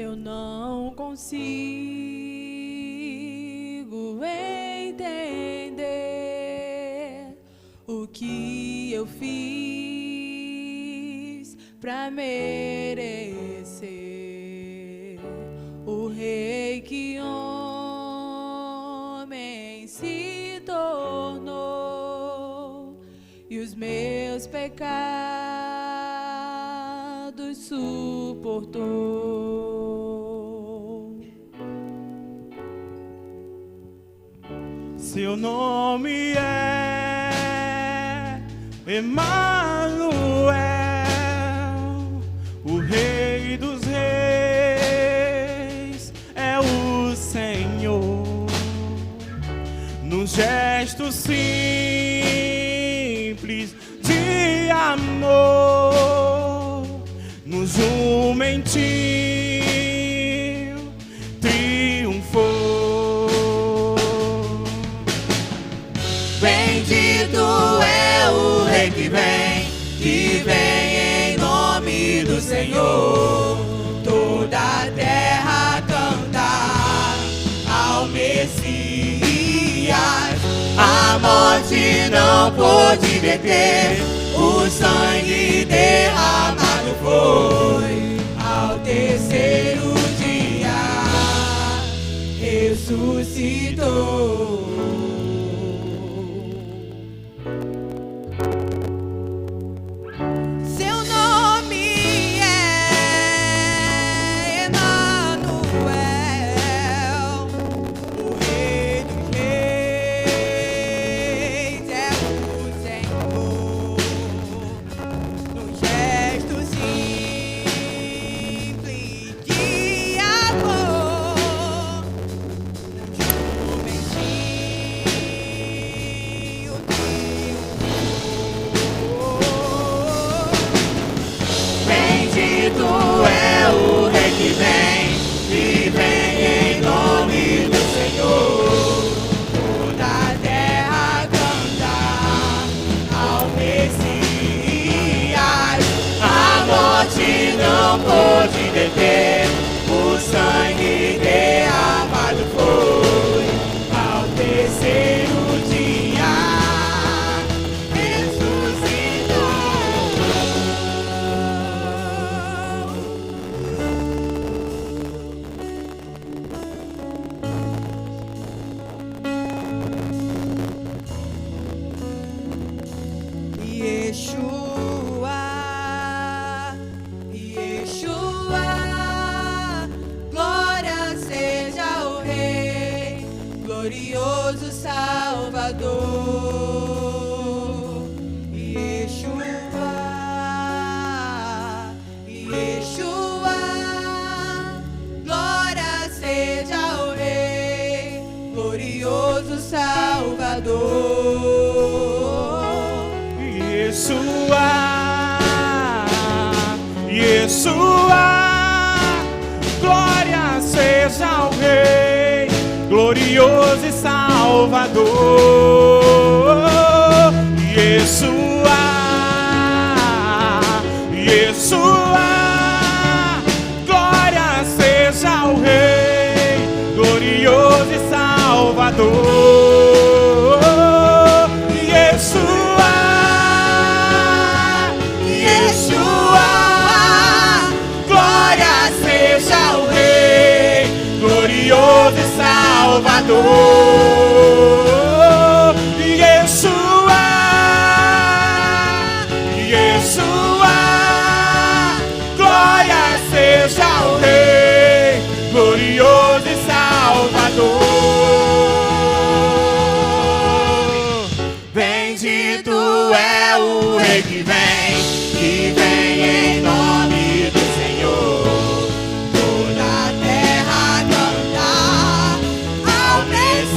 Eu não consigo entender o que eu fiz pra merecer o rei que homem se tornou e os meus pecados suportou. Seu nome é Emanuel, o Rei dos Reis é o Senhor. Num gesto simples de amor, no jumentil triunfou. Bendito é o Rei que vem em nome do Senhor. Toda a terra canta ao Messias. A morte não pôde deter, o sangue derramado foi. Ao terceiro dia ressuscitou. Não pôde deter, o sangue derramado foi. Ao terceiro dia ressuscitou. Yeshua, glória seja o Rei, glorioso Salvador. Yeshua, glória seja o Rei, glorioso Salvador. Yeshua, glória seja ao Rei, glorioso e Salvador. Yeshua, glória seja ao Rei, glorioso e Salvador. Yeshua, glória seja ao Rei, glorioso e Salvador. Yeshua, glória seja ao Rei, glorioso e Salvador. Bendito é o Rei que vem em nome do Senhor. Toda a terra canta ao Messias.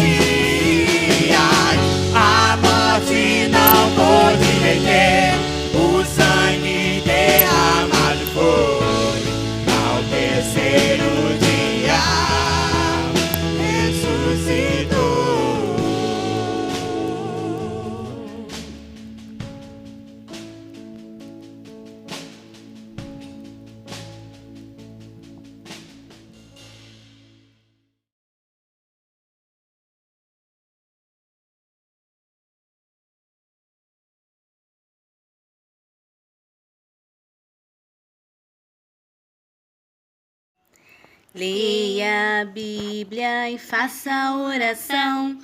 Leia a Bíblia e faça a oração.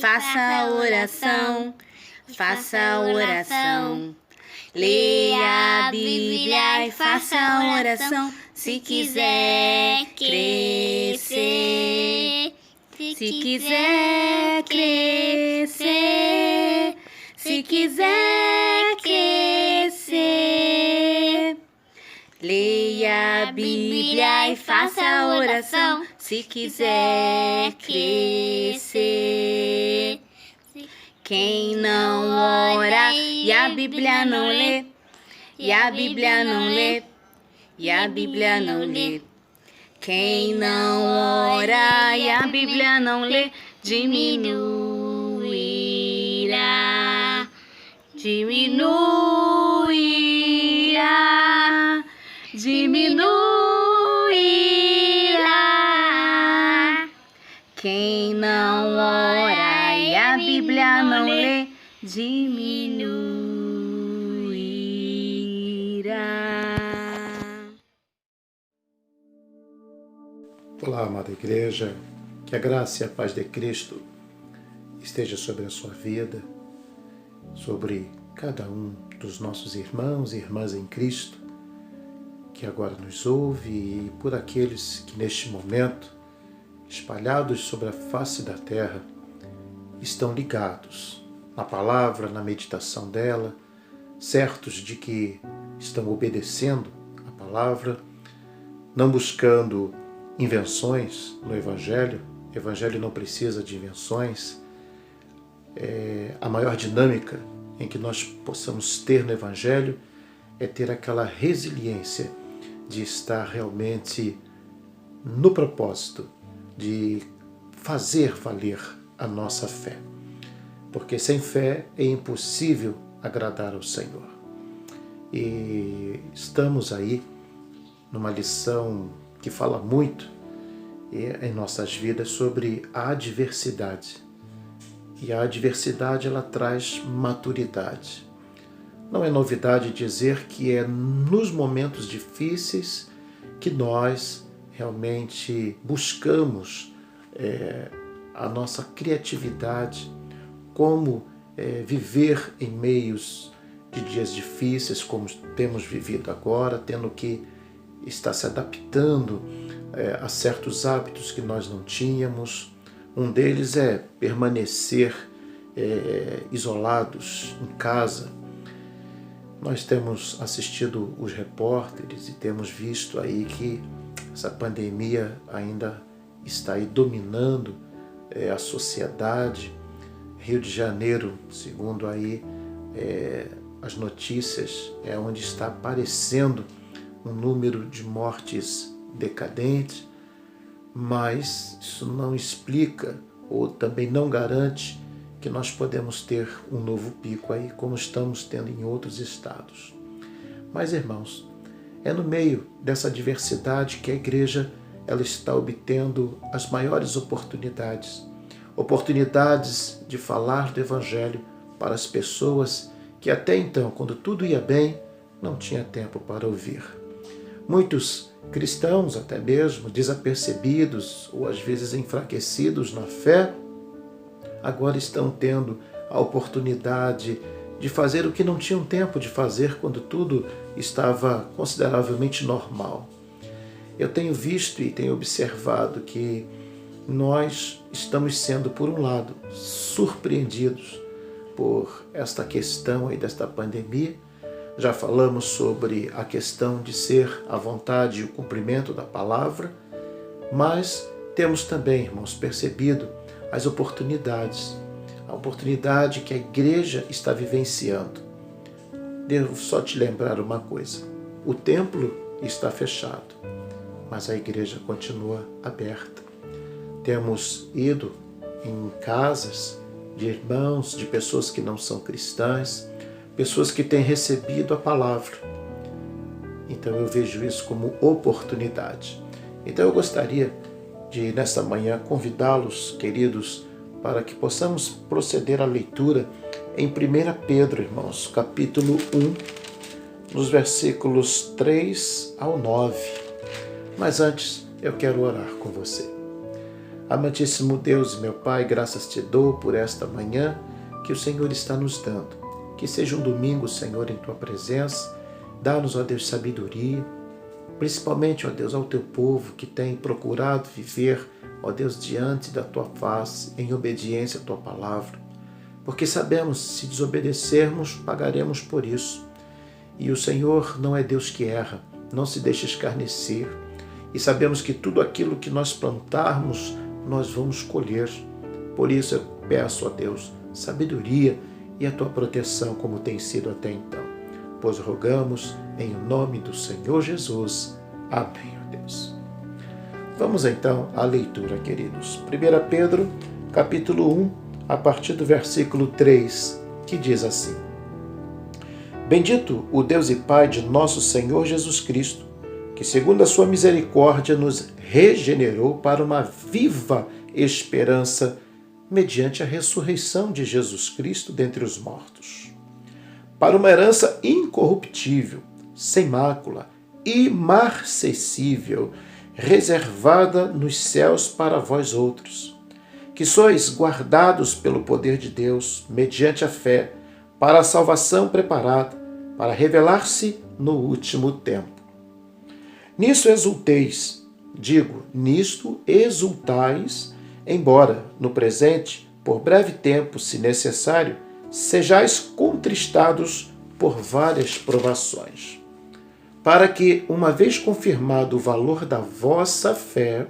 Faça a oração. Faça a oração. Leia a Bíblia e faça a oração. Se quiser crescer. Se quiser crescer. Se quiser crescer. Leia a Bíblia e faça a oração. Se quiser crescer. Quem não ora e a Bíblia não lê, e a Bíblia não lê, e a Bíblia não lê. Quem não ora e a Bíblia não lê, diminuirá, diminuirá, diminuirá. Quem não ora e a Bíblia não lê, diminuirá. Olá, amada igreja, que a graça e a paz de Cristo esteja sobre a sua vida, sobre cada um dos nossos irmãos e irmãs em Cristo, que agora nos ouve, e por aqueles que neste momento, espalhados sobre a face da terra, estão ligados na palavra, na meditação dela, certos de que estão obedecendo a palavra, não buscando invenções no Evangelho. O Evangelho não precisa de invenções. A maior dinâmica em que nós possamos ter no Evangelho é ter aquela resiliência de estar realmente no propósito de fazer valer a nossa fé. Porque sem fé é impossível agradar ao Senhor. E estamos aí numa lição que fala muito em nossas vidas sobre a adversidade. E a adversidade, ela traz maturidade. Não é novidade dizer que é nos momentos difíceis que nós realmente buscamos a nossa criatividade, como viver em meios de dias difíceis, como temos vivido agora, tendo que estar se adaptando a certos hábitos que nós não tínhamos. Um deles é permanecer isolados em casa. Nós temos assistido os repórteres e temos visto aí que essa pandemia ainda está aí dominando a sociedade. Rio de Janeiro, segundo aí as notícias, é onde está aparecendo um número de mortes decadentes, mas isso não explica ou também não garante que nós podemos ter um novo pico aí, como estamos tendo em outros estados. Mas, irmãos, é no meio dessa diversidade que a igreja ela está obtendo as maiores oportunidades de falar do Evangelho para as pessoas que até então, quando tudo ia bem, não tinha tempo para ouvir. Muitos cristãos, até mesmo desapercebidos ou às vezes enfraquecidos na fé, agora estão tendo a oportunidade de fazer o que não tinham tempo de fazer quando tudo estava consideravelmente normal. Eu tenho visto e tenho observado que nós estamos sendo, por um lado, surpreendidos por esta questão aí desta pandemia. Já falamos sobre a questão de ser a vontade e o cumprimento da palavra, mas temos também, irmãos, percebido as oportunidades, a oportunidade que a igreja está vivenciando. Devo só te lembrar uma coisa: o templo está fechado, mas a igreja continua aberta. Temos ido em casas de irmãos, de pessoas que não são cristãs, pessoas que têm recebido a palavra. Então eu vejo isso como oportunidade. Então eu gostaria de, nesta manhã, convidá-los, queridos, para que possamos proceder à leitura em 1 Pedro, irmãos, capítulo 1, nos versículos 3 ao 9. Mas antes, eu quero orar com você. Amantíssimo Deus e meu Pai, graças te dou por esta manhã que o Senhor está nos dando. Que seja um domingo, Senhor, em tua presença. Dá-nos, ó Deus, sabedoria, principalmente, ó Deus, ao teu povo que tem procurado viver, ó Deus, diante da tua face, em obediência à tua palavra. Porque sabemos, se desobedecermos, pagaremos por isso. E o Senhor não é Deus que erra, não se deixa escarnecer. E sabemos que tudo aquilo que nós plantarmos, nós vamos colher. Por isso eu peço a Deus sabedoria e a tua proteção como tem sido até então. Pois rogamos em nome do Senhor Jesus. Amém, ó Deus. Vamos então à leitura, queridos. 1 Pedro, capítulo 1, a partir do versículo 3, que diz assim: Bendito o Deus e Pai de nosso Senhor Jesus Cristo, que segundo a sua misericórdia nos regenerou para uma viva esperança mediante a ressurreição de Jesus Cristo dentre os mortos, para uma herança incorruptível, sem mácula, imarcessível, reservada nos céus para vós outros, que sois guardados pelo poder de Deus, mediante a fé, para a salvação preparada, para revelar-se no último tempo. Nisto exulteis, nisto exultais, embora, no presente, por breve tempo, se necessário, sejais contristados por várias provações, para que, uma vez confirmado o valor da vossa fé,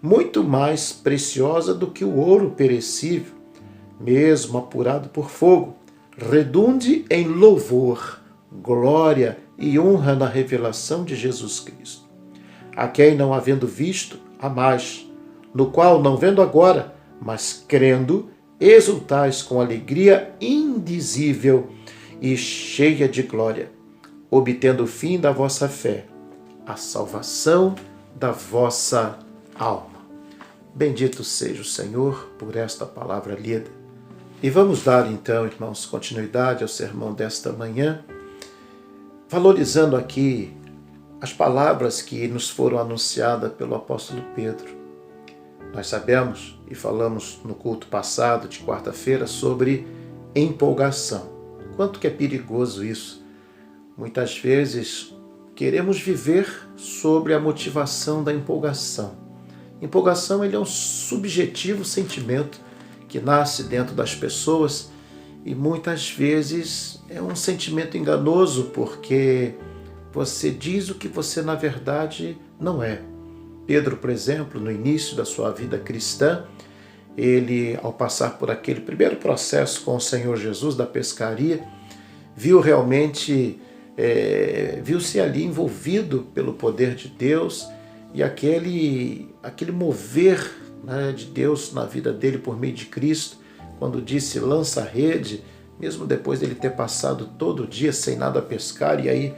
muito mais preciosa do que o ouro perecível, mesmo apurado por fogo, redunde em louvor, glória e honra na revelação de Jesus Cristo, a quem, não havendo visto, amais, no qual, não vendo agora, mas crendo, exultais com alegria indizível e cheia de glória, obtendo o fim da vossa fé, a salvação da vossa alma. Bendito seja o Senhor por esta palavra lida. E vamos dar então, irmãos, continuidade ao sermão desta manhã, valorizando aqui as palavras que nos foram anunciadas pelo apóstolo Pedro. Nós sabemos e falamos no culto passado de quarta-feira sobre empolgação. Quanto que é perigoso isso. Muitas vezes queremos viver sobre a motivação da empolgação. Empolgação ele é um subjetivo sentimento que nasce dentro das pessoas e muitas vezes é um sentimento enganoso porque você diz o que você na verdade não é. Pedro, por exemplo, no início da sua vida cristã, ele, ao passar por aquele primeiro processo com o Senhor Jesus da pescaria, viu-se ali envolvido pelo poder de Deus e aquele mover, né, de Deus na vida dele por meio de Cristo, quando disse lança a rede, mesmo depois dele ter passado todo o dia sem nada pescar, e aí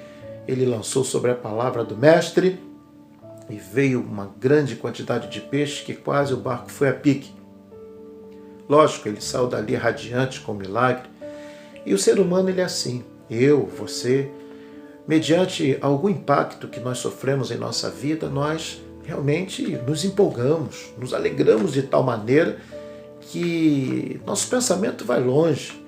ele lançou sobre a palavra do mestre e veio uma grande quantidade de peixe que quase o barco foi a pique. Lógico, ele saiu dali radiante com milagre. E o ser humano ele é assim, eu, você, mediante algum impacto que nós sofremos em nossa vida, nós realmente nos empolgamos, nos alegramos de tal maneira que nosso pensamento vai longe.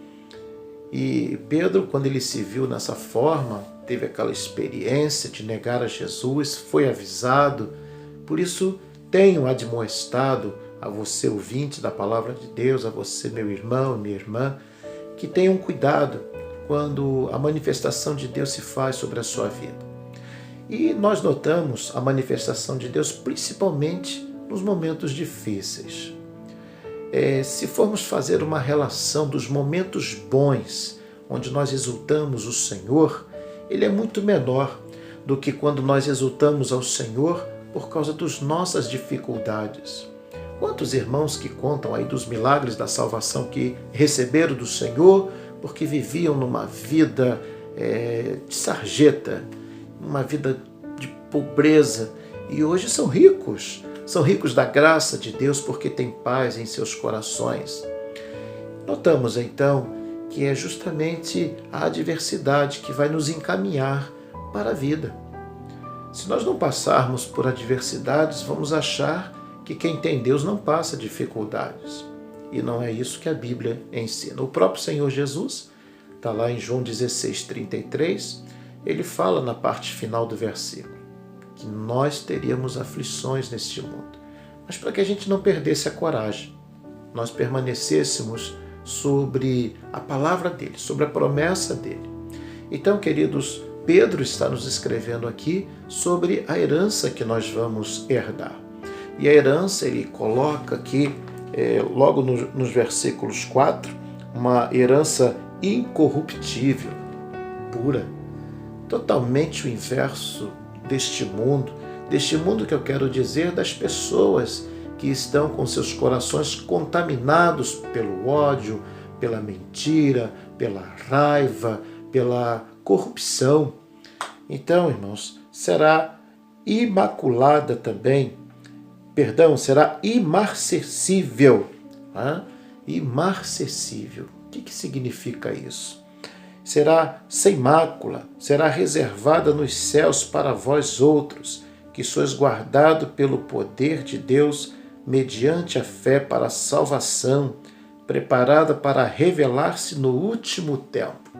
E Pedro, quando ele se viu nessa forma, teve aquela experiência de negar a Jesus, foi avisado. Por isso, tenho admoestado a você, ouvinte da palavra de Deus, a você, meu irmão, minha irmã, que tenham cuidado quando a manifestação de Deus se faz sobre a sua vida. E nós notamos a manifestação de Deus principalmente nos momentos difíceis. Se formos fazer uma relação dos momentos bons, onde nós exultamos o Senhor, ele é muito menor do que quando nós exultamos ao Senhor por causa das nossas dificuldades. Quantos irmãos que contam aí dos milagres da salvação que receberam do Senhor porque viviam numa vida de sarjeta, uma vida de pobreza, e hoje são ricos da graça de Deus porque têm paz em seus corações. Notamos então que é justamente a adversidade que vai nos encaminhar para a vida. Se nós não passarmos por adversidades, vamos achar que quem tem Deus não passa dificuldades. E não é isso que a Bíblia ensina. O próprio Senhor Jesus, está lá em João 16:33, ele fala na parte final do versículo, que nós teríamos aflições neste mundo. Mas para que a gente não perdesse a coragem, nós permanecêssemos sobre a palavra dele, sobre a promessa dele. Então, queridos, Pedro está nos escrevendo aqui sobre a herança que nós vamos herdar. E a herança, ele coloca aqui, logo nos versículos 4, uma herança incorruptível, pura, totalmente o inverso deste mundo que eu quero dizer das pessoas que estão com seus corações contaminados pelo ódio, pela mentira, pela raiva, pela corrupção. Então, irmãos, será imaculada também, será imarcessível. Imarcessível. O que significa isso? Será sem mácula, será reservada nos céus para vós outros, que sois guardado pelo poder de Deus mediante a fé para a salvação, preparada para revelar-se no último tempo.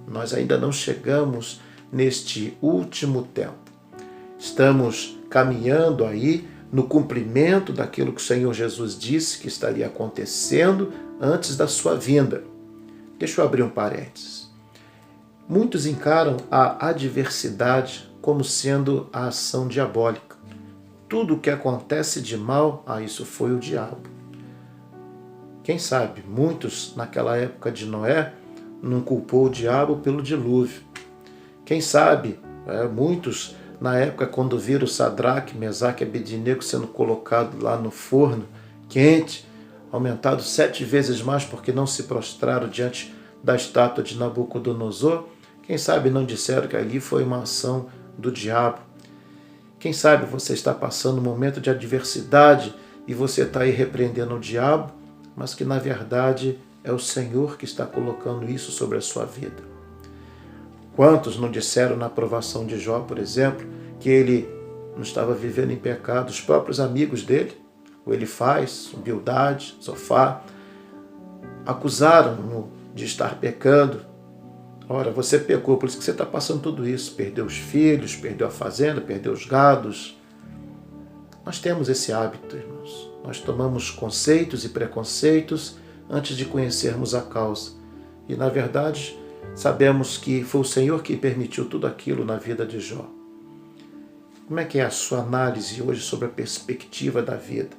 Nós ainda não chegamos neste último tempo. Estamos caminhando aí no cumprimento daquilo que o Senhor Jesus disse que estaria acontecendo antes da sua vinda. Deixa eu abrir um parênteses. Muitos encaram a adversidade como sendo a ação diabólica. Tudo o que acontece de mal, isso foi o diabo. Quem sabe, muitos naquela época de Noé não culpou o diabo pelo dilúvio. Quem sabe, muitos na época quando viram Sadraque, Mesaque e Abednego sendo colocados lá no forno quente, aumentado 7 vezes mais porque não se prostraram diante da estátua de Nabucodonosor, quem sabe não disseram que ali foi uma ação do diabo. Quem sabe você está passando um momento de adversidade e você está aí repreendendo o diabo, mas que na verdade é o Senhor que está colocando isso sobre a sua vida. Quantos não disseram na aprovação de Jó, por exemplo, que ele não estava vivendo em pecado? Os próprios amigos dele, o Elifaz, o Bildade, Zofar, acusaram-no de estar pecando. Ora, você pecou, por isso que você está passando tudo isso. Perdeu os filhos, perdeu a fazenda, perdeu os gados. Nós temos esse hábito, irmãos. Nós tomamos conceitos e preconceitos antes de conhecermos a causa. E, na verdade, sabemos que foi o Senhor que permitiu tudo aquilo na vida de Jó. Como é que é a sua análise hoje sobre a perspectiva da vida?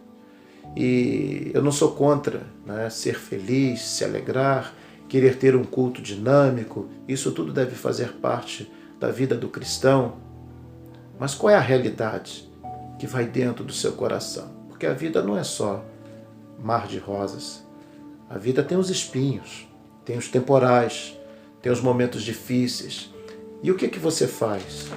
E eu não sou contra, ser feliz, se alegrar, querer ter um culto dinâmico. Isso tudo deve fazer parte da vida do cristão. Mas qual é a realidade que vai dentro do seu coração? Porque a vida não é só mar de rosas. A vida tem os espinhos, tem os temporais, tem os momentos difíceis. E o que você faz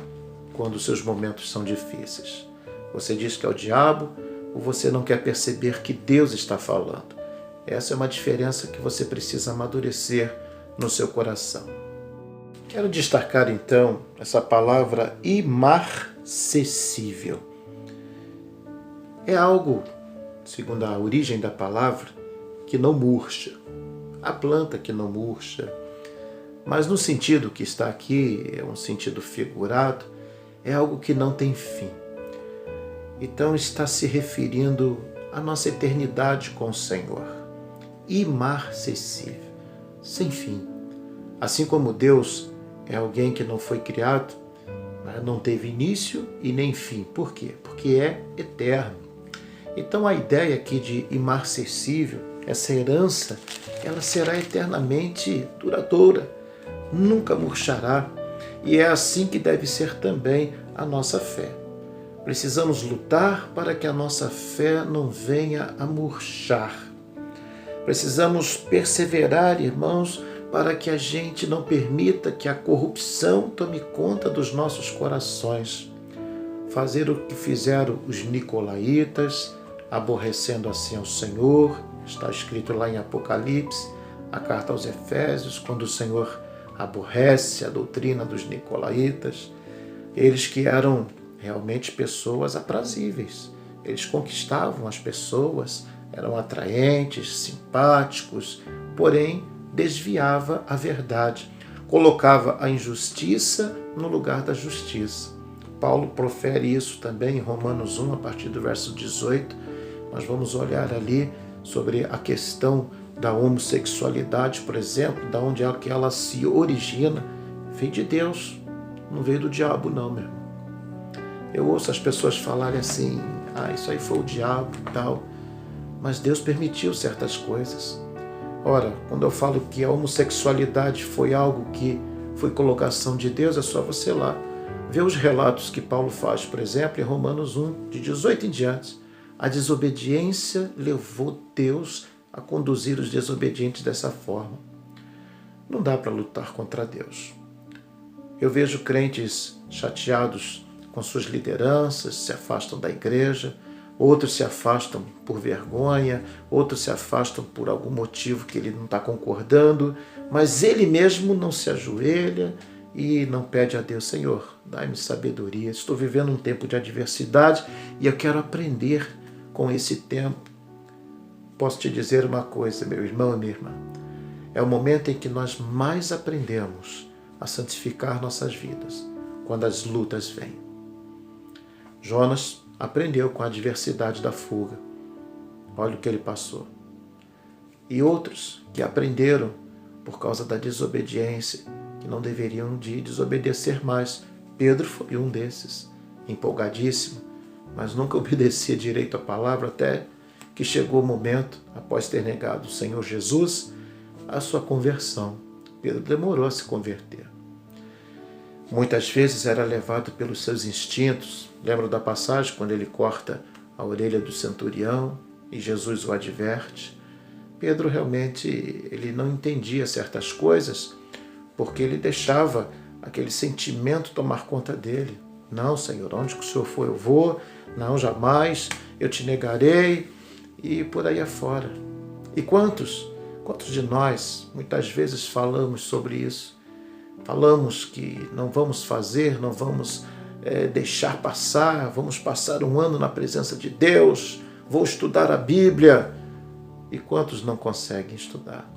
quando os seus momentos são difíceis? Você diz que é o diabo ou você não quer perceber que Deus está falando? Essa é uma diferença que você precisa amadurecer no seu coração. Quero destacar então essa palavra imarcessível. É algo, segundo a origem da palavra, que não murcha. A planta que não murcha. Mas no sentido que está aqui, é um sentido figurado, é algo que não tem fim. Então está se referindo à nossa eternidade com o Senhor. Imarcessível, sem fim. Assim como Deus é alguém que não foi criado, não teve início e nem fim. Por quê? Porque é eterno. Então a ideia aqui de imarcessível, essa herança, ela será eternamente duradoura, nunca murchará. E é assim que deve ser também a nossa fé. Precisamos lutar para que a nossa fé não venha a murchar. Precisamos perseverar, irmãos, para que a gente não permita que a corrupção tome conta dos nossos corações. Fazer o que fizeram os nicolaítas, aborrecendo assim ao Senhor. Está escrito lá em Apocalipse, a carta aos Efésios, quando o Senhor aborrece a doutrina dos nicolaítas. Eles que eram realmente pessoas aprazíveis. Eles conquistavam as pessoas, eram atraentes, simpáticos, porém desviava a verdade, colocava a injustiça no lugar da justiça. Paulo profere isso também em Romanos 1, a partir do verso 18. Nós vamos olhar ali sobre a questão da homossexualidade, por exemplo, da onde é que ela se origina. Veio de Deus, não veio do diabo não, meu irmão. Eu ouço as pessoas falarem assim, isso aí foi o diabo e tal, mas Deus permitiu certas coisas. Ora, quando eu falo que a homossexualidade foi algo que foi colocação de Deus, é só você lá ver os relatos que Paulo faz, por exemplo, em Romanos 1, de 18 em diante. A desobediência levou Deus a conduzir os desobedientes dessa forma. Não dá para lutar contra Deus. Eu vejo crentes chateados com suas lideranças, se afastam da igreja, outros se afastam por vergonha, outros se afastam por algum motivo que ele não está concordando, mas ele mesmo não se ajoelha e não pede a Deus, Senhor, dai-me sabedoria, estou vivendo um tempo de adversidade e eu quero aprender com esse tempo. Posso te dizer uma coisa, meu irmão e minha irmã, é o momento em que nós mais aprendemos a santificar nossas vidas, quando as lutas vêm. Jonas aprendeu com a adversidade da fuga. Olha o que ele passou. E outros que aprenderam por causa da desobediência, que não deveriam de desobedecer mais. Pedro foi um desses, empolgadíssimo, mas nunca obedecia direito à palavra, até que chegou o momento, após ter negado o Senhor Jesus, a sua conversão. Pedro demorou a se converter. Muitas vezes era levado pelos seus instintos. Lembra da passagem quando ele corta a orelha do centurião e Jesus o adverte? Pedro realmente ele não entendia certas coisas porque ele deixava aquele sentimento tomar conta dele. Não, Senhor, onde que o Senhor for eu vou. Não, jamais, eu te negarei e por aí afora. E quantos de nós muitas vezes falamos sobre isso? Falamos que não vamos fazer, não vamos deixar passar, vamos passar um ano na presença de Deus, vou estudar a Bíblia. E quantos não conseguem estudar?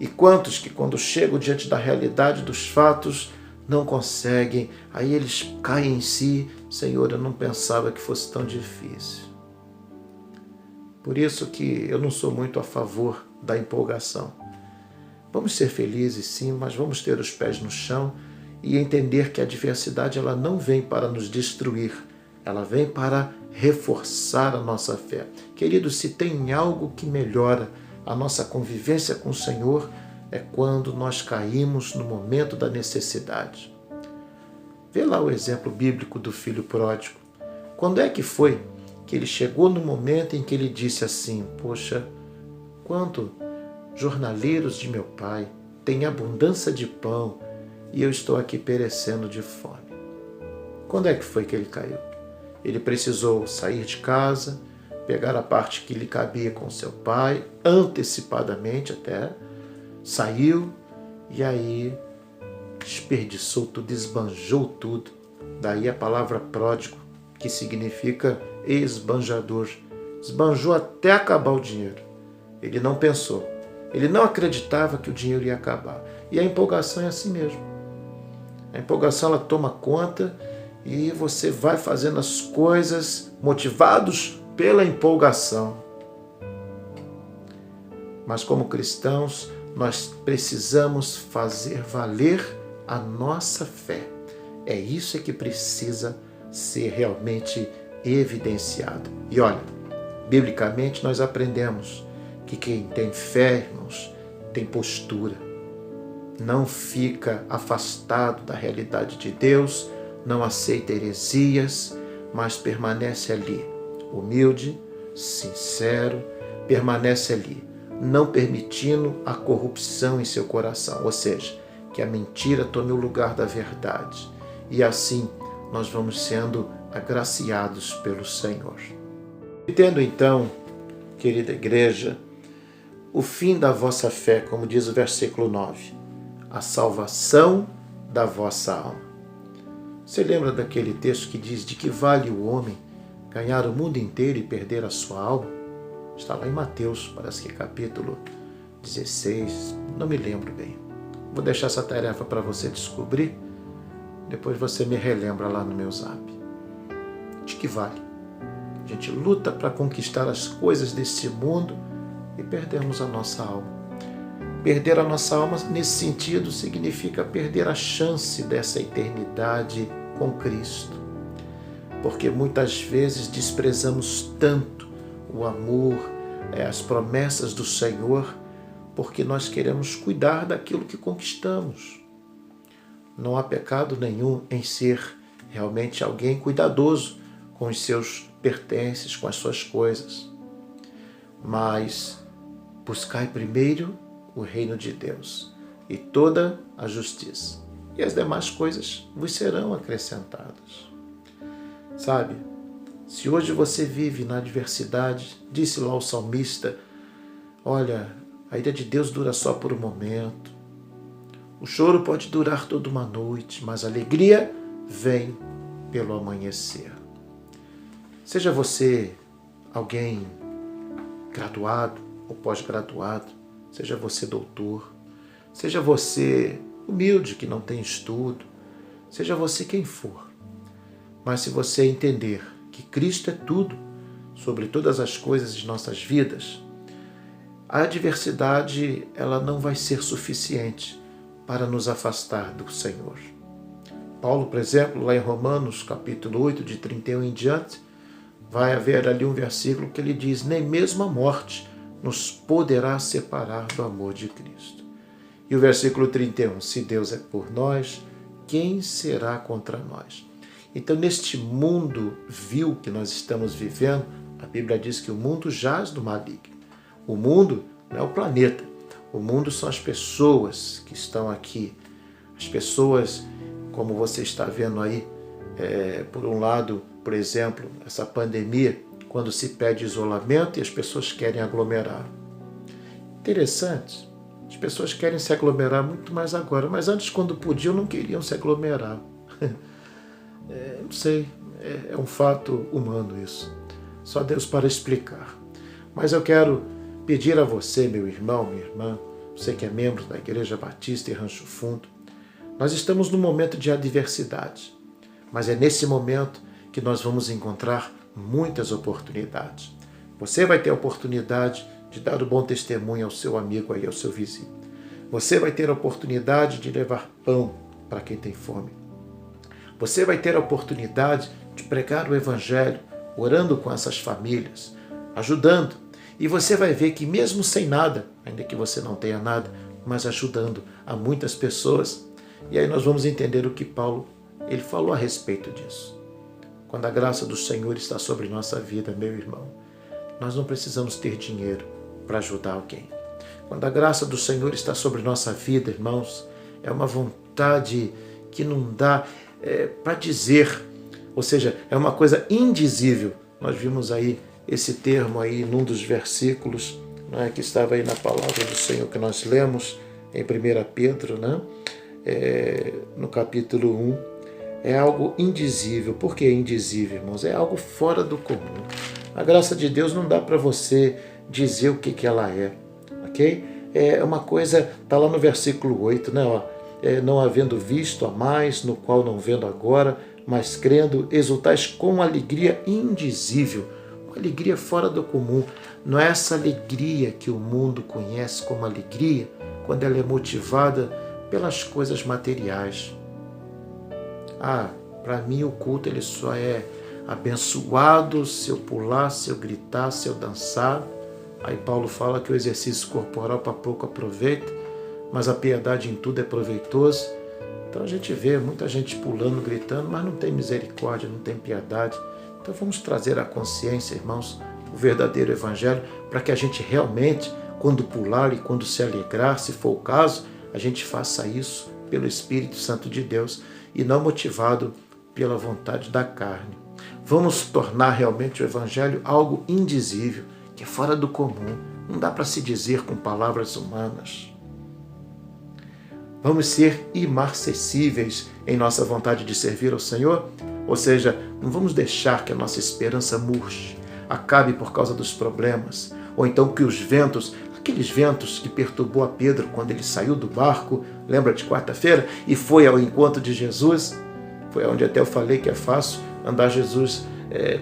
E quantos que quando chegam diante da realidade dos fatos não conseguem, aí eles caem em si, Senhor, eu não pensava que fosse tão difícil. Por isso que eu não sou muito a favor da empolgação. Vamos ser felizes sim, mas vamos ter os pés no chão e entender que a adversidade ela não vem para nos destruir, ela vem para reforçar a nossa fé. Querido, se tem algo que melhora a nossa convivência com o Senhor, é quando nós caímos no momento da necessidade. Vê lá o exemplo bíblico do filho pródigo. Quando é que foi que ele chegou no momento em que ele disse assim, poxa, quanto jornaleiros de meu pai têm abundância de pão e eu estou aqui perecendo de fome. Quando é que foi que ele caiu? Ele precisou sair de casa, pegar a parte que lhe cabia com seu pai, antecipadamente até, saiu e aí desperdiçou tudo, esbanjou tudo. Daí a palavra pródigo, que significa esbanjador. Esbanjou até acabar o dinheiro. Ele não pensou. Ele não acreditava que o dinheiro ia acabar. E a empolgação é assim mesmo. A empolgação ela toma conta e você vai fazendo as coisas motivados pela empolgação. Mas como cristãos, nós precisamos fazer valer a nossa fé. É isso que precisa ser realmente evidenciado. E olha, biblicamente nós aprendemos que quem tem fé, irmãos, tem postura. Não fica afastado da realidade de Deus, não aceita heresias, mas permanece ali, humilde, sincero, permanece ali, não permitindo a corrupção em seu coração, ou seja, que a mentira tome o lugar da verdade. E assim nós vamos sendo agraciados pelo Senhor. E tendo então, querida igreja, o fim da vossa fé, como diz o versículo 9, a salvação da vossa alma. Você lembra daquele texto que diz: de que vale o homem ganhar o mundo inteiro e perder a sua alma? Está lá em Mateus, parece que capítulo 16, não me lembro bem. Vou deixar essa tarefa para você descobrir, depois você me relembra lá no meu zap. De que vale? A gente luta para conquistar as coisas desse mundo e perdemos a nossa alma. Perder a nossa alma, nesse sentido, significa perder a chance dessa eternidade com Cristo. Porque muitas vezes desprezamos tanto o amor, as promessas do Senhor, porque nós queremos cuidar daquilo que conquistamos. Não há pecado nenhum em ser realmente alguém cuidadoso com os seus pertences, com as suas coisas. Mas buscai primeiro o reino de Deus e toda a justiça, e as demais coisas vos serão acrescentadas. Sabe, se hoje você vive na adversidade, disse lá o salmista, olha, a ira de Deus dura só por um momento, o choro pode durar toda uma noite, mas a alegria vem pelo amanhecer. Seja você alguém graduado ou pós-graduado, seja você doutor, seja você humilde que não tem estudo, seja você quem for. Mas se você entender que Cristo é tudo, sobre todas as coisas de nossas vidas, a adversidade ela não vai ser suficiente para nos afastar do Senhor. Paulo, por exemplo, lá em Romanos, capítulo 8, de 31 em diante, vai haver ali um versículo que ele diz: nem mesmo a morte nos poderá separar do amor de Cristo. E o versículo 31, se Deus é por nós, quem será contra nós? Então, neste mundo vil que nós estamos vivendo, a Bíblia diz que o mundo jaz do maligno. O mundo não é o planeta, o mundo são as pessoas que estão aqui. As pessoas, como você está vendo aí, por um lado, por exemplo, essa pandemia, quando se pede isolamento e as pessoas querem aglomerar. Interessante, as pessoas querem se aglomerar muito mais agora, mas antes, quando podiam, não queriam se aglomerar. Não sei, é um fato humano isso. Só Deus para explicar. Mas eu quero pedir a você, meu irmão, minha irmã, você que é membro da Igreja Batista em Rancho Fundo, nós estamos num momento de adversidade, mas é nesse momento que nós vamos encontrar muitas oportunidades. Você vai ter a oportunidade de dar o bom testemunho ao seu amigo aí, ao seu vizinho. Você vai ter a oportunidade de levar pão para quem tem fome. Você vai ter a oportunidade de pregar o Evangelho, orando com essas famílias, ajudando. E você vai ver que mesmo sem nada, ainda que você não tenha nada, mas ajudando a muitas pessoas. E aí nós vamos entender o que Paulo ele falou a respeito disso. Quando a graça do Senhor está sobre nossa vida, meu irmão, nós não precisamos ter dinheiro para ajudar alguém. Quando a graça do Senhor está sobre nossa vida, irmãos, é uma vontade que não dá para dizer, ou seja, é uma coisa indizível. Nós vimos aí esse termo aí num dos versículos, né, que estava aí na palavra do Senhor que nós lemos em 1 Pedro, né, no capítulo 1. É algo indizível. Por que indizível, irmãos? É algo fora do comum. A graça de Deus não dá para você dizer o que ela é, ok? É uma coisa, está lá no versículo 8, né? Não havendo visto a mais, no qual não vendo agora, mas crendo, exultais com alegria indizível, uma alegria fora do comum. Não é essa alegria que o mundo conhece como alegria, quando ela é motivada pelas coisas materiais. Para mim o culto ele só é abençoado se eu pular, se eu gritar, se eu dançar. Aí Paulo fala que o exercício corporal para pouco aproveita, mas a piedade em tudo é proveitoso. Então a gente vê muita gente pulando, gritando, mas não tem misericórdia, não tem piedade. Então vamos trazer à consciência, irmãos, o verdadeiro evangelho, para que a gente realmente, quando pular e quando se alegrar, se for o caso, a gente faça isso pelo Espírito Santo de Deus e não motivado pela vontade da carne. Vamos tornar realmente o evangelho algo indizível, que é fora do comum. Não dá para se dizer com palavras humanas. Vamos ser imarcessíveis em nossa vontade de servir ao Senhor? Ou seja, não vamos deixar que a nossa esperança murche, acabe por causa dos problemas, ou então que os ventos, aqueles ventos que perturbou a Pedro quando ele saiu do barco, lembra de quarta-feira, e foi ao encontro de Jesus? Foi onde até eu falei que é fácil andar Jesus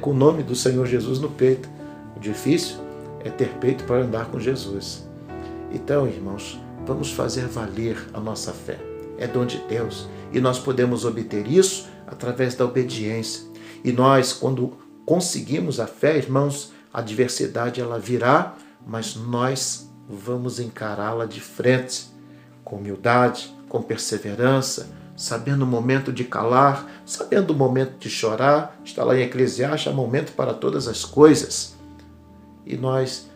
com o nome do Senhor Jesus no peito. O difícil é ter peito para andar com Jesus. Então, irmãos, vamos fazer valer a nossa fé. É dom de Deus e nós podemos obter isso através da obediência. E nós, quando conseguimos a fé, irmãos, a adversidade ela virá, mas nós vamos encará-la de frente, com humildade, com perseverança, sabendo o momento de calar, sabendo o momento de chorar. Está lá em Eclesiastes, há momento para todas as coisas. E nós,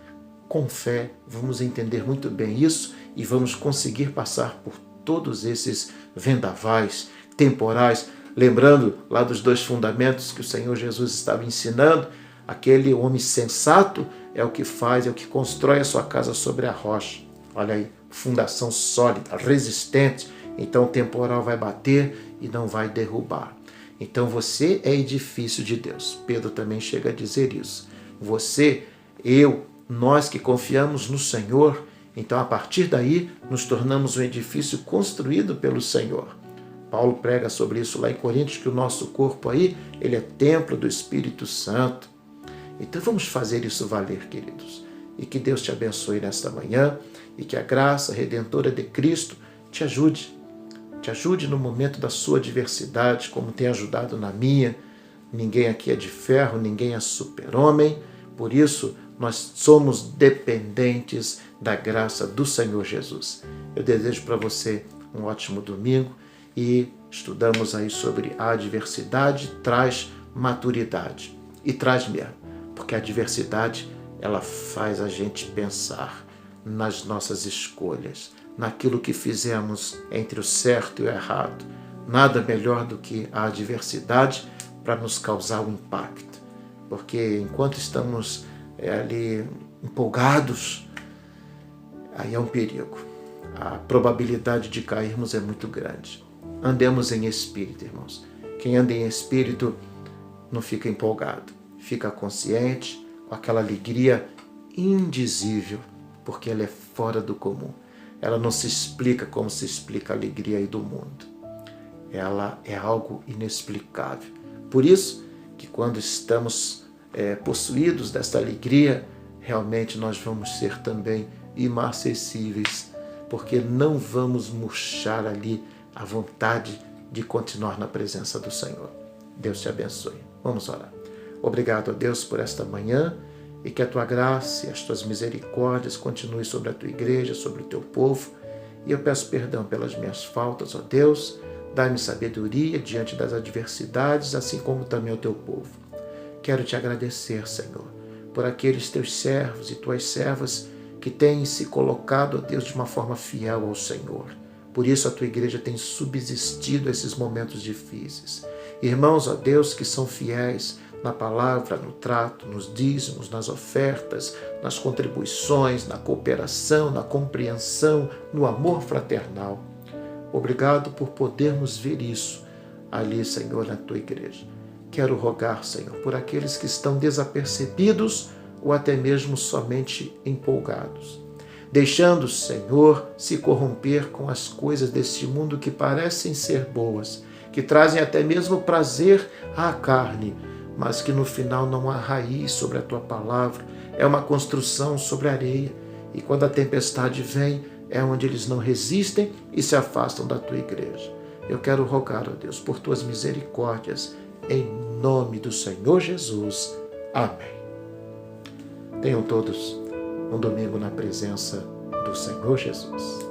com fé, vamos entender muito bem isso e vamos conseguir passar por todos esses vendavais temporais, lembrando lá dos 2 fundamentos que o Senhor Jesus estava ensinando. Aquele homem sensato é o que faz, é o que constrói a sua casa sobre a rocha. Olha aí, fundação sólida, resistente. Então o temporal vai bater e não vai derrubar. Então você é edifício de Deus. Pedro também chega a dizer isso. Você, eu, nós que confiamos no Senhor, então a partir daí nos tornamos um edifício construído pelo Senhor. Paulo prega sobre isso lá em Coríntios, que o nosso corpo aí, ele é templo do Espírito Santo. Então vamos fazer isso valer, queridos. E que Deus te abençoe nesta manhã e que a graça redentora de Cristo te ajude. Te ajude no momento da sua adversidade, como tem ajudado na minha. Ninguém aqui é de ferro, ninguém é super-homem. Por isso, nós somos dependentes da graça do Senhor Jesus. Eu desejo para você um ótimo domingo e estudamos aí sobre a adversidade traz maturidade. E traz mesmo, porque a adversidade ela faz a gente pensar nas nossas escolhas, naquilo que fizemos entre o certo e o errado. Nada melhor do que a adversidade para nos causar um impacto. Porque enquanto estamos ali empolgados, aí é um perigo. A probabilidade de cairmos é muito grande. Andemos em espírito, irmãos. Quem anda em espírito não fica empolgado, fica consciente, com aquela alegria indizível, porque ela é fora do comum. Ela não se explica como se explica a alegria aí do mundo. Ela é algo inexplicável. Por isso que quando estamos possuídos desta alegria, realmente nós vamos ser também imarcessíveis, porque não vamos murchar ali a vontade de continuar na presença do Senhor. Deus te abençoe. Vamos orar. Obrigado a Deus por esta manhã e que a tua graça e as tuas misericórdias continuem sobre a tua igreja, sobre o teu povo. E eu peço perdão pelas minhas faltas, ó Deus. Dá-me sabedoria diante das adversidades, assim como também ao teu povo. Quero te agradecer, Senhor, por aqueles teus servos e tuas servas que têm se colocado, ó Deus, de uma forma fiel ao Senhor. Por isso a tua igreja tem subsistido a esses momentos difíceis. Irmãos, ó Deus, que são fiéis na palavra, no trato, nos dízimos, nas ofertas, nas contribuições, na cooperação, na compreensão, no amor fraternal. Obrigado por podermos ver isso ali, Senhor, na tua igreja. Quero rogar, Senhor, por aqueles que estão desapercebidos ou até mesmo somente empolgados, deixando o Senhor se corromper com as coisas deste mundo que parecem ser boas, que trazem até mesmo prazer à carne, mas que no final não há raiz sobre a tua palavra, é uma construção sobre areia, e quando a tempestade vem, é onde eles não resistem e se afastam da tua igreja. Eu quero rogar, ó Deus, por tuas misericórdias, em nome do Senhor Jesus. Amém. Tenham todos um domingo na presença do Senhor Jesus.